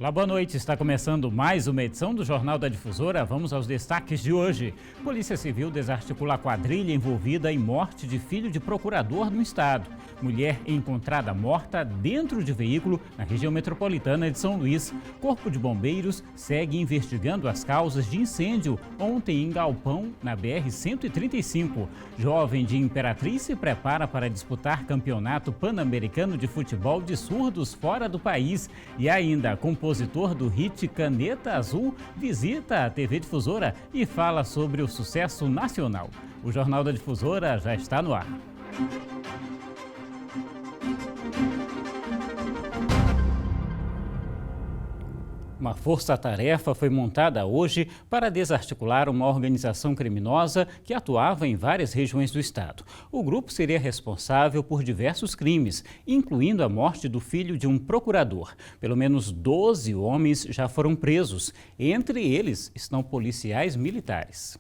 Olá, boa noite. Está começando mais uma edição do Jornal da Difusora. Vamos aos destaques de hoje. Polícia Civil desarticula a quadrilha envolvida em morte de filho de procurador no estado. Mulher encontrada morta dentro de veículo na região metropolitana de São Luís. Corpo de Bombeiros segue investigando as causas de incêndio ontem em Galpão, na BR-135. Jovem de Imperatriz se prepara para disputar campeonato pan-americano de futebol de surdos fora do país. E ainda, compositor do hit Caneta Azul visita a TV Difusora e fala sobre o sucesso nacional. O Jornal da Difusora já está no ar. Uma força-tarefa foi montada hoje para desarticular uma organização criminosa que atuava em várias regiões do estado. O grupo seria responsável por diversos crimes, incluindo a morte do filho de um procurador. Pelo menos 12 homens já foram presos. Entre eles estão policiais militares.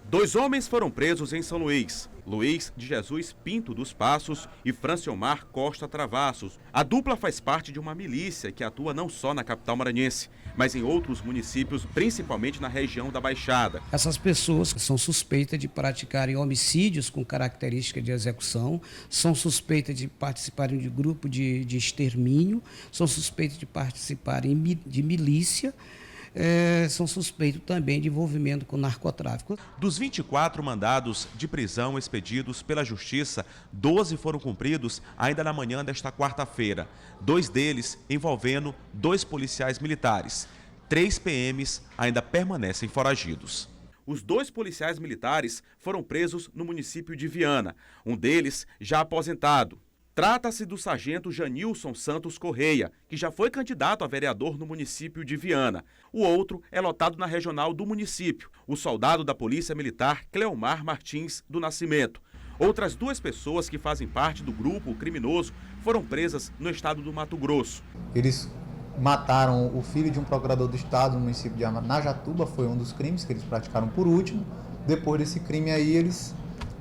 2 homens foram presos em São Luís. Luiz de Jesus Pinto dos Passos e Franciomar Costa Travassos. A dupla faz parte de uma milícia que atua não só na capital maranhense, mas em outros municípios, principalmente na região da Baixada. Essas pessoas são suspeitas de praticarem homicídios com característica de execução, são suspeitas de participarem de grupo de extermínio, são suspeitas de participarem de milícia. São suspeitos também de envolvimento com narcotráfico. Dos 24 mandados de prisão expedidos pela Justiça, 12 foram cumpridos ainda na manhã desta quarta-feira. 2 deles envolvendo 2 policiais militares. 3 PMs ainda permanecem foragidos. Os 2 policiais militares foram presos no município de Viana, um deles já aposentado. Trata-se do sargento Janilson Santos Correia, que já foi candidato a vereador no município de Viana. O outro é lotado na regional do município, o soldado da Polícia Militar Cleomar Martins do Nascimento. Outras 2 pessoas que fazem parte do grupo criminoso foram presas no estado do Mato Grosso. Eles mataram o filho de um procurador do estado no município de Najatuba, foi um dos crimes que eles praticaram por último. Depois desse crime aí, eles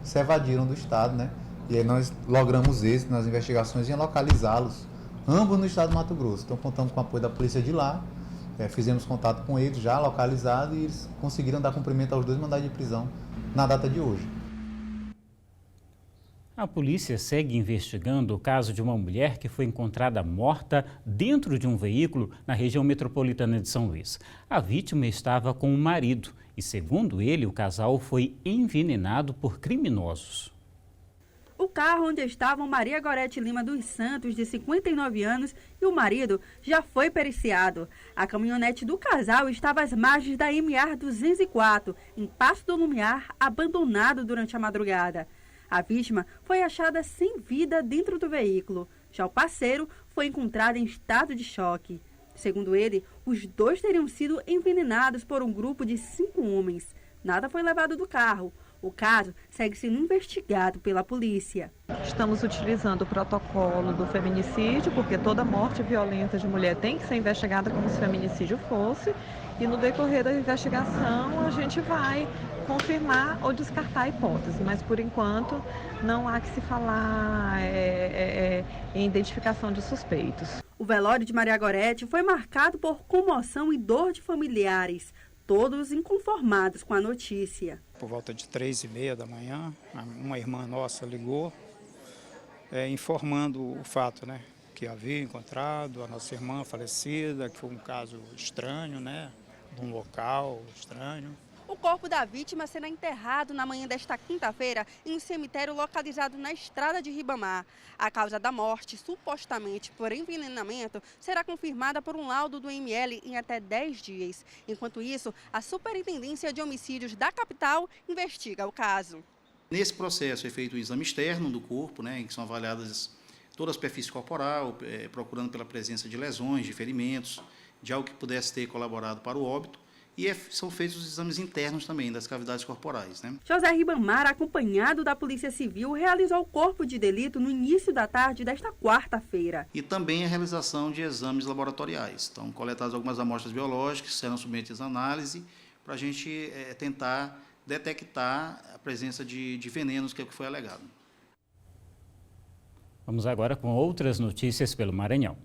se evadiram do estado, né? E aí nós logramos êxito nas investigações em localizá-los, ambos no estado do Mato Grosso. Então contamos com o apoio da polícia de lá, fizemos contato com eles já localizados e eles conseguiram dar cumprimento aos 2 mandados de prisão na data de hoje. A polícia segue investigando o caso de uma mulher que foi encontrada morta dentro de um veículo na região metropolitana de São Luís. A vítima estava com o marido e, segundo ele, o casal foi envenenado por criminosos. O carro onde estavam Maria Gorete Lima dos Santos, de 59 anos, e o marido já foi periciado. A caminhonete do casal estava às margens da MR 204, em Passo do Lumiar, abandonado durante a madrugada. A vítima foi achada sem vida dentro do veículo. Já o parceiro foi encontrado em estado de choque. Segundo ele, os 2 teriam sido envenenados por um grupo de 5 homens. Nada foi levado do carro. O caso segue sendo investigado pela polícia. Estamos utilizando o protocolo do feminicídio, porque toda morte violenta de mulher tem que ser investigada como se feminicídio fosse. E no decorrer da investigação a gente vai confirmar ou descartar a hipótese. Mas por enquanto não há que se falar em identificação de suspeitos. O velório de Maria Gorete foi marcado por comoção e dor de familiares, todos inconformados com a notícia. Por volta de 3h30 da manhã, uma irmã nossa ligou, informando o fato, né, que havia encontrado a nossa irmã falecida, que foi um caso estranho, né, de um local estranho. O corpo da vítima será enterrado na manhã desta quinta-feira em um cemitério localizado na estrada de Ribamar. A causa da morte, supostamente por envenenamento, será confirmada por um laudo do ML em até 10 dias. Enquanto isso, a Superintendência de Homicídios da capital investiga o caso. Nesse processo é feito o exame externo do corpo, né, em que são avaliadas toda a superfície corporal, procurando pela presença de lesões, de ferimentos, de algo que pudesse ter colaborado para o óbito. E são feitos os exames internos também das cavidades corporais, né? José Ribamar, acompanhado da Polícia Civil, realizou o corpo de delito no início da tarde desta quarta-feira. E também a realização de exames laboratoriais. Então, coletadas algumas amostras biológicas, serão submetidas à análise para a gente tentar detectar a presença de venenos, que é o que foi alegado. Vamos agora com outras notícias pelo Maranhão.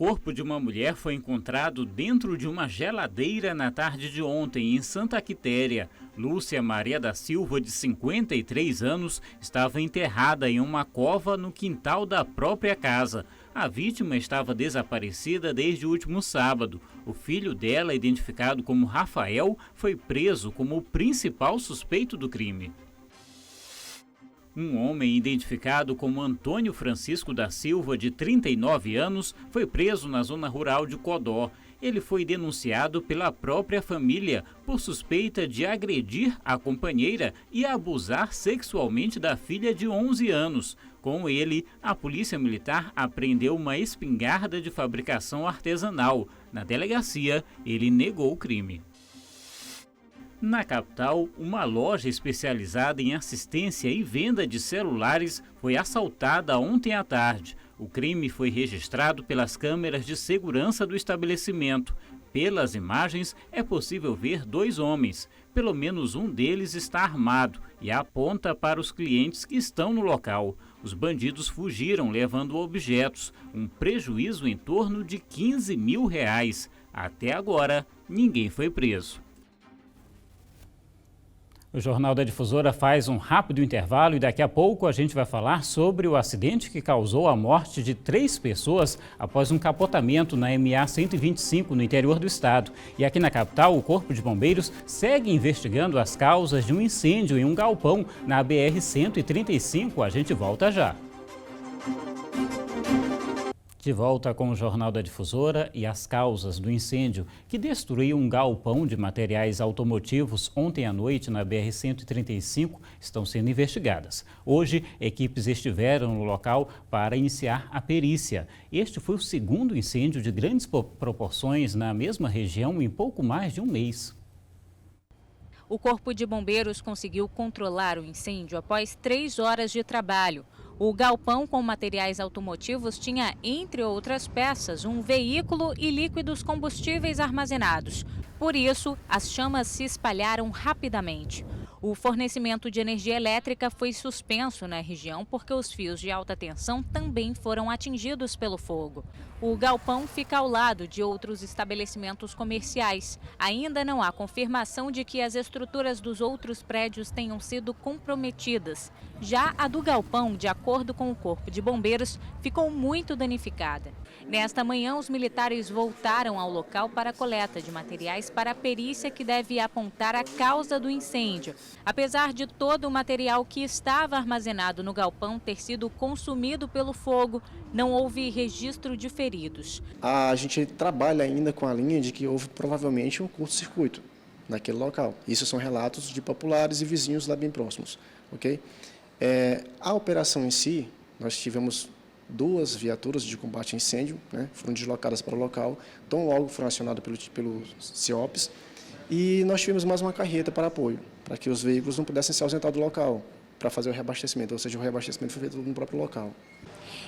corpo de uma mulher foi encontrado dentro de uma geladeira na tarde de ontem, em Santa Quitéria. Lúcia Maria da Silva, de 53 anos, estava enterrada em uma cova no quintal da própria casa. A vítima estava desaparecida desde o último sábado. O filho dela, identificado como Rafael, foi preso como o principal suspeito do crime. Um homem identificado como Antônio Francisco da Silva, de 39 anos, foi preso na zona rural de Codó. Ele foi denunciado pela própria família por suspeita de agredir a companheira e abusar sexualmente da filha de 11 anos. Com ele, a Polícia Militar apreendeu uma espingarda de fabricação artesanal. Na delegacia, ele negou o crime. Na capital, uma loja especializada em assistência e venda de celulares foi assaltada ontem à tarde. O crime foi registrado pelas câmeras de segurança do estabelecimento. Pelas imagens, é possível ver 2 homens. Pelo menos um deles está armado e aponta para os clientes que estão no local. Os bandidos fugiram levando objetos, um prejuízo em torno de R$15 mil. Até agora, ninguém foi preso. O Jornal da Difusora faz um rápido intervalo e daqui a pouco a gente vai falar sobre o acidente que causou a morte de 3 pessoas após um capotamento na MA 125 no interior do estado. E aqui na capital, o Corpo de Bombeiros segue investigando as causas de um incêndio em um galpão na BR 135. A gente volta já. De volta com o Jornal da Difusora e as causas do incêndio que destruiu um galpão de materiais automotivos ontem à noite na BR-135 estão sendo investigadas. Hoje, equipes estiveram no local para iniciar a perícia. Este foi o segundo incêndio de grandes proporções na mesma região em pouco mais de um mês. O Corpo de Bombeiros conseguiu controlar o incêndio após 3 horas de trabalho. O galpão com materiais automotivos tinha, entre outras peças, um veículo e líquidos combustíveis armazenados. Por isso, as chamas se espalharam rapidamente. O fornecimento de energia elétrica foi suspenso na região porque os fios de alta tensão também foram atingidos pelo fogo. O galpão fica ao lado de outros estabelecimentos comerciais. Ainda não há confirmação de que as estruturas dos outros prédios tenham sido comprometidas. Já a do galpão, de acordo com o Corpo de Bombeiros, ficou muito danificada. Nesta manhã, os militares voltaram ao local para a coleta de materiais para a perícia que deve apontar a causa do incêndio. Apesar de todo o material que estava armazenado no galpão ter sido consumido pelo fogo, não houve registro de feridos. A gente trabalha ainda com a linha de que houve provavelmente um curto-circuito naquele local. Isso são relatos de populares e vizinhos lá bem próximos, ok? A operação em si, nós tivemos 2 viaturas de combate a incêndio, né, foram deslocadas para o local, tão logo foram acionadas pelo CIOPS, e nós tivemos mais uma carreta para apoio, para que os veículos não pudessem se ausentar do local, para fazer o reabastecimento, ou seja, o reabastecimento foi feito no próprio local.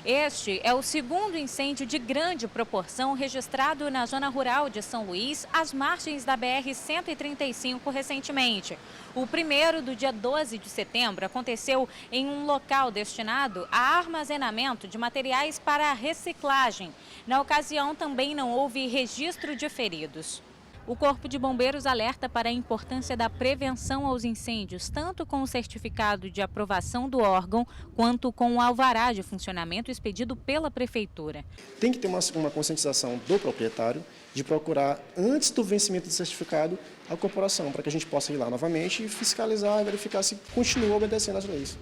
Este é o segundo incêndio de grande proporção registrado na zona rural de São Luís, às margens da BR-135 recentemente. O primeiro, do dia 12 de setembro, aconteceu em um local destinado a armazenamento de materiais para reciclagem. Na ocasião, também não houve registro de feridos. O Corpo de Bombeiros alerta para a importância da prevenção aos incêndios, tanto com o certificado de aprovação do órgão, quanto com o alvará de funcionamento expedido pela Prefeitura. Tem que ter uma conscientização do proprietário de procurar, antes do vencimento do certificado, a corporação, para que a gente possa ir lá novamente e fiscalizar e verificar se continua obedecendo às leis.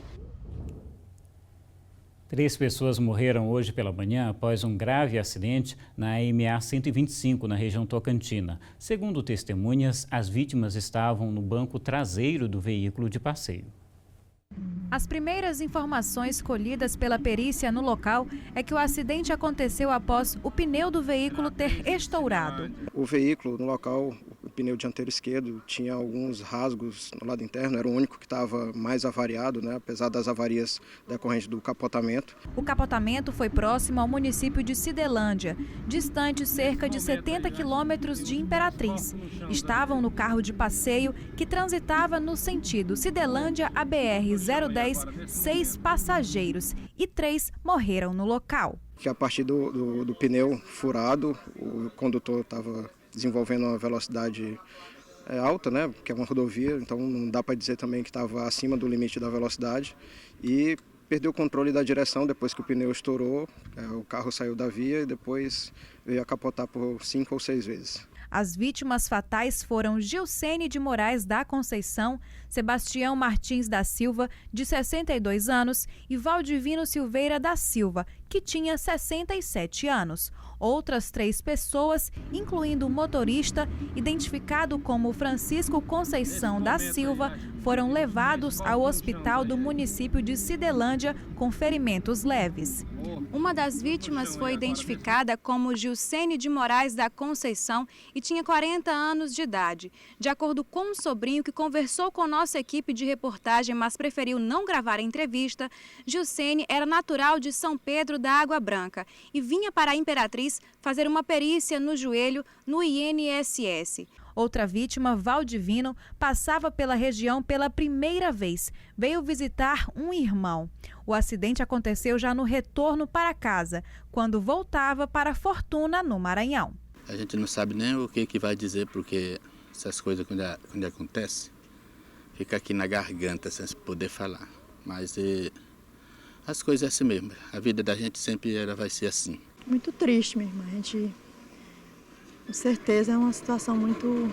3 pessoas morreram hoje pela manhã após um grave acidente na MA 125, na região Tocantina. Segundo testemunhas, as vítimas estavam no banco traseiro do veículo de passeio. As primeiras informações colhidas pela perícia no local é que o acidente aconteceu após o pneu do veículo ter estourado. O veículo no local, pneu dianteiro esquerdo tinha alguns rasgos no lado interno, era o único que estava mais avariado, né, apesar das avarias decorrentes do capotamento. O capotamento foi próximo ao município de Cidelândia, distante cerca de 70 quilômetros de Imperatriz. Estavam no carro de passeio que transitava no sentido Cidelândia a BR-010, 6 passageiros e 3 morreram no local. Que a partir do pneu furado, o condutor estava desenvolvendo uma velocidade alta, né, que é uma rodovia, então não dá para dizer também que estava acima do limite da velocidade, e perdeu o controle da direção depois que o pneu estourou, o carro saiu da via e depois veio a capotar por 5 ou 6 vezes. As vítimas fatais foram Gilcene de Moraes da Conceição, Sebastião Martins da Silva, de 62 anos, e Valdivino Silveira da Silva, que tinha 67 anos. Outras 3 pessoas, incluindo o motorista, identificado como Francisco Conceição da Silva, foram levados ao hospital do município de Cidelândia com ferimentos leves. Uma das vítimas foi identificada como Gilcene de Moraes da Conceição e tinha 40 anos de idade. De acordo com um sobrinho que conversou com nossa equipe de reportagem, mas preferiu não gravar a entrevista, Gilcene era natural de São Pedro da Água Branca e vinha para a Imperatriz fazer uma perícia no joelho no INSS. Outra vítima, Valdivino, passava pela região pela primeira vez. Veio visitar um irmão. O acidente aconteceu já no retorno para casa, quando voltava para Fortuna, no Maranhão. A gente não sabe nem o que vai dizer, porque essas coisas, quando acontecem, fica aqui na garganta, sem poder falar. Mas as coisas é assim mesmo. A vida da gente sempre vai ser assim. Muito triste mesmo. A gente, com certeza, é uma situação muito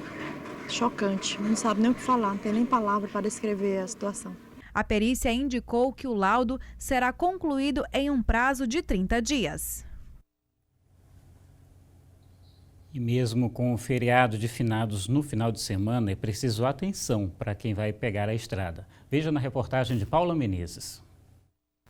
chocante. Não sabe nem o que falar, não tem nem palavra para descrever a situação. A perícia indicou que o laudo será concluído em um prazo de 30 dias. E mesmo com o feriado de finados no final de semana, é preciso atenção para quem vai pegar a estrada. Veja na reportagem de Paula Menezes.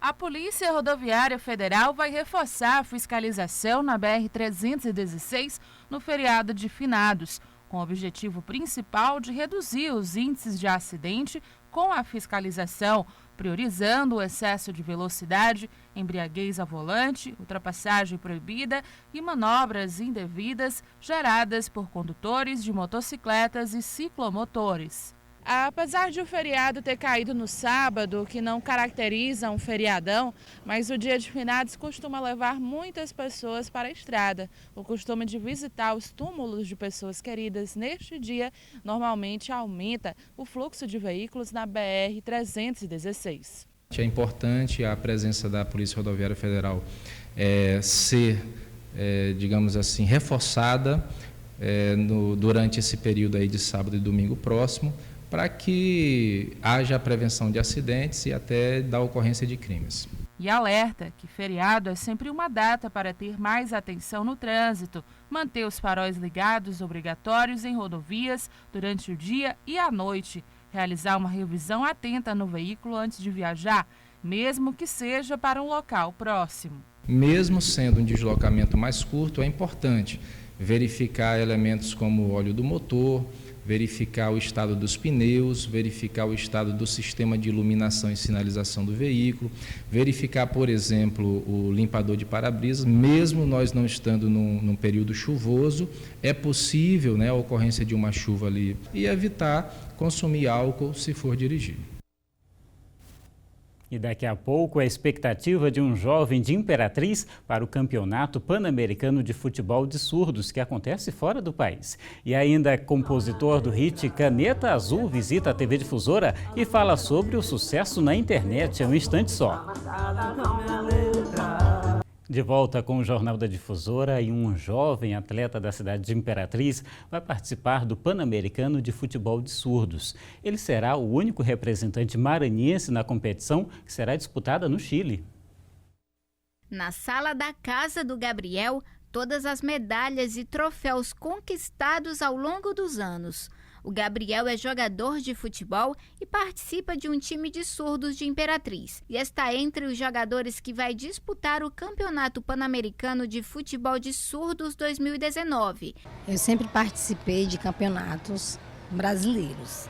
A Polícia Rodoviária Federal vai reforçar a fiscalização na BR-316 no feriado de finados, com o objetivo principal de reduzir os índices de acidente com a fiscalização, priorizando o excesso de velocidade, embriaguez ao volante, ultrapassagem proibida e manobras indevidas geradas por condutores de motocicletas e ciclomotores. Apesar de o feriado ter caído no sábado, que não caracteriza um feriadão, mas o dia de finados costuma levar muitas pessoas para a estrada. O costume de visitar os túmulos de pessoas queridas neste dia normalmente aumenta o fluxo de veículos na BR-316. É importante a presença da Polícia Rodoviária Federal ser, digamos assim, reforçada durante esse período aí de sábado e domingo próximo, para que haja a prevenção de acidentes e até da ocorrência de crimes. E alerta que feriado é sempre uma data para ter mais atenção no trânsito, manter os faróis ligados obrigatórios em rodovias durante o dia e à noite, realizar uma revisão atenta no veículo antes de viajar, mesmo que seja para um local próximo. Mesmo sendo um deslocamento mais curto, é importante verificar elementos como o óleo do motor, verificar o estado dos pneus, verificar o estado do sistema de iluminação e sinalização do veículo, verificar, por exemplo, o limpador de para-brisas. Mesmo nós não estando num período chuvoso, é possível, né, a ocorrência de uma chuva ali, e evitar consumir álcool se for dirigir. E daqui a pouco a expectativa de um jovem de Imperatriz para o Campeonato Pan-Americano de Futebol de Surdos, que acontece fora do país. E ainda compositor do hit Caneta Azul visita a TV Difusora e fala sobre o sucesso na internet. É um instante só. De volta com o Jornal da Difusora, e um jovem atleta da cidade de Imperatriz vai participar do Pan-Americano de Futebol de Surdos. Ele será o único representante maranhense na competição, que será disputada no Chile. Na sala da casa do Gabriel, todas as medalhas e troféus conquistados ao longo dos anos. O Gabriel é jogador de futebol e participa de um time de surdos de Imperatriz. E está entre os jogadores que vai disputar o Campeonato Pan-Americano de Futebol de Surdos 2019. Eu sempre participei de campeonatos brasileiros,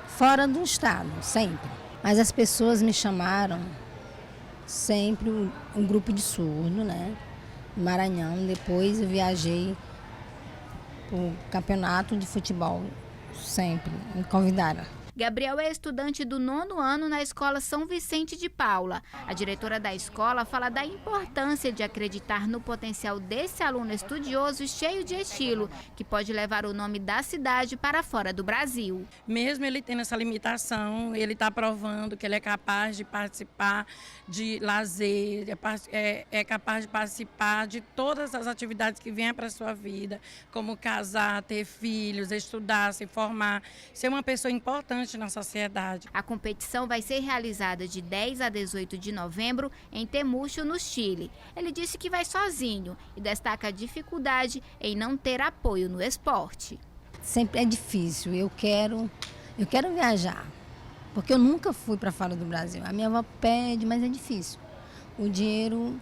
fora do estado, sempre. Mas as pessoas me chamaram sempre um grupo de surdo, né? No Maranhão. Depois eu viajei para o campeonato de futebol, sempre me convidaram. Gabriel é estudante do 9º ano na Escola São Vicente de Paula. A diretora da escola fala da importância de acreditar no potencial desse aluno estudioso e cheio de estilo, que pode levar o nome da cidade para fora do Brasil. Mesmo ele tendo essa limitação, ele está provando que ele é capaz de participar de lazer, é capaz de participar de todas as atividades que vêm para a sua vida, como casar, ter filhos, estudar, se formar, ser uma pessoa importante na sociedade. A competição vai ser realizada de 10 a 18 de novembro em Temuco, no Chile. Ele disse que vai sozinho e destaca a dificuldade em não ter apoio no esporte. Sempre é difícil, eu quero viajar, porque eu nunca fui para fora do Brasil. A minha avó pede, mas é difícil. O dinheiro,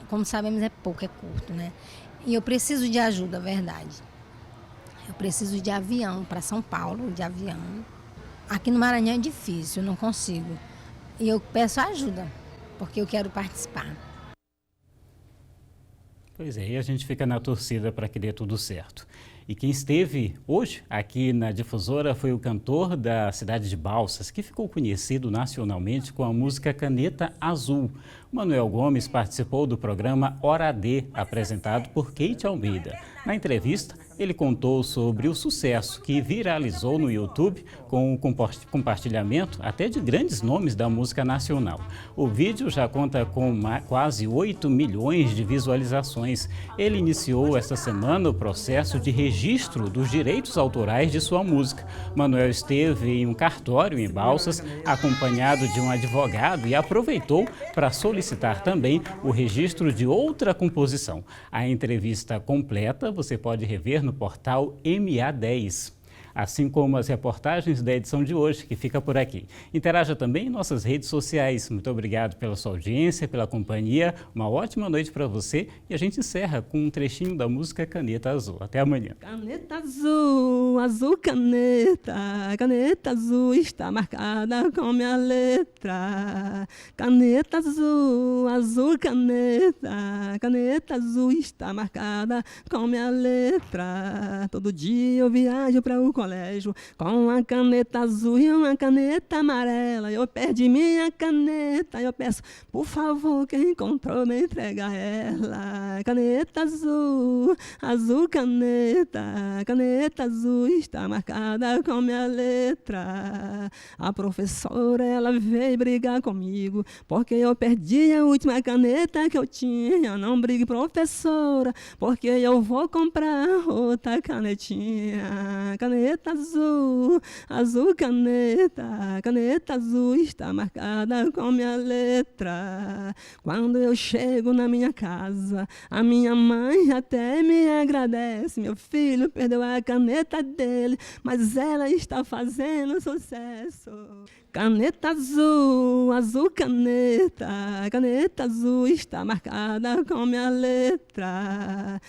como sabemos, é pouco, é curto, né? E eu preciso de ajuda, verdade. Eu preciso de avião para São Paulo, de avião. Aqui no Maranhão é difícil, eu não consigo. E eu peço ajuda, porque eu quero participar. Pois é, e a gente fica na torcida para que dê tudo certo. E quem esteve hoje aqui na Difusora foi o cantor da cidade de Balsas, que ficou conhecido nacionalmente com a música Caneta Azul. Manuel Gomes participou do programa Hora D, apresentado por Kate Almeida. Na entrevista, ele contou sobre o sucesso que viralizou no YouTube com o compartilhamento até de grandes nomes da música nacional. O vídeo já conta com quase 8 milhões de visualizações. Ele iniciou esta semana o processo de registro dos direitos autorais de sua música. Manuel esteve em um cartório em Balsas, acompanhado de um advogado, e aproveitou para solicitar também o registro de outra composição. A entrevista completa você pode rever no portal MA10. Assim como as reportagens da edição de hoje, que fica por aqui. Interaja também em nossas redes sociais. Muito obrigado pela sua audiência, pela companhia. Uma ótima noite para você. E a gente encerra com um trechinho da música Caneta Azul. Até amanhã. Caneta azul, azul caneta. Caneta azul está marcada com minha letra. Caneta azul, azul caneta. Caneta azul está marcada com minha letra. Todo dia eu viajo para o colégio com uma caneta azul e uma caneta amarela. Eu perdi minha caneta, eu peço, por favor, quem encontrou me entrega ela. Caneta azul, azul caneta. Caneta azul está marcada com minha letra. A professora, ela veio brigar comigo porque eu perdi a última caneta que eu tinha. Não brigue, professora, porque eu vou comprar outra canetinha. Caneta azul, azul caneta. Caneta azul está marcada com minha letra. Quando eu chego na minha casa, a minha mãe até me agradece. Meu filho perdeu a caneta dele, mas ela está fazendo sucesso. Caneta azul, azul caneta. Caneta azul está marcada com minha letra.